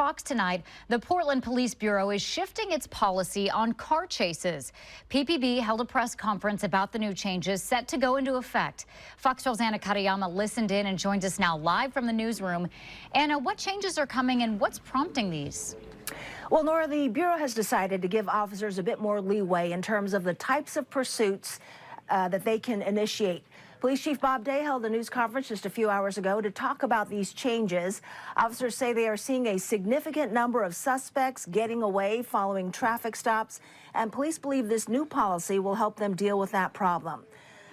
Fox tonight, the Portland Police Bureau is shifting its policy on car chases. PPB held a press conference about the new changes set to go into effect. Fox 12's Anna Katayama listened in and joins us now live from the newsroom. Anna, what changes are coming and what's prompting these? Well, Nora, the Bureau has decided to give officers a bit more leeway in terms of the types of pursuits that they can initiate. Police Chief Bob Day held a news conference just a few hours ago to talk about these changes. Officers say they are seeing a significant number of suspects getting away following traffic stops, and police believe this new policy will help them deal with that problem.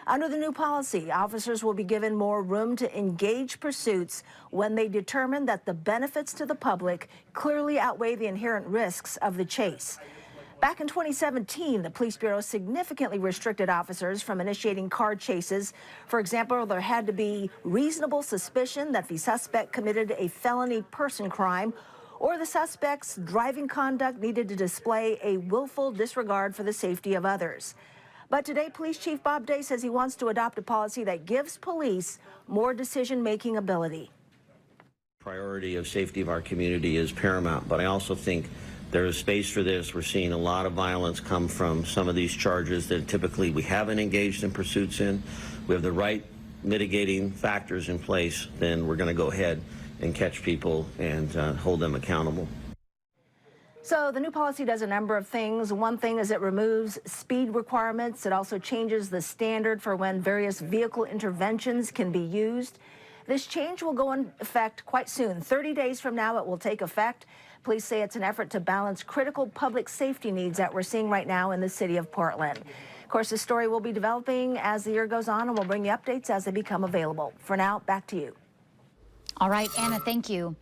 Under the new policy, officers will be given more room to engage pursuits when they determine that the benefits to the public clearly outweigh the inherent risks of the chase. Back in 2017, the Police Bureau significantly restricted officers from initiating car chases. For example, there had to be reasonable suspicion that the suspect committed a felony person crime, or the suspect's driving conduct needed to display a willful disregard for the safety of others. But today, Police Chief Bob Day says he wants to adopt a policy that gives police more decision-making ability. Priority of safety of our community is paramount, but I also think there is space for this. We're seeing a lot of violence come from some of these charges that typically we haven't engaged in pursuits in. We have the right mitigating factors in place, then we're going to go ahead and catch people and hold them accountable. So the new policy does a number of things. One thing is it removes speed requirements. It also changes the standard for when various vehicle interventions can be used. This change will go into effect quite soon. 30 days from now, it will take effect. Police say it's an effort to balance critical public safety needs that we're seeing right now in the city of Portland. Of course, this story will be developing as the year goes on, and we'll bring you updates as they become available. For now, back to you. All right, Anna, thank you.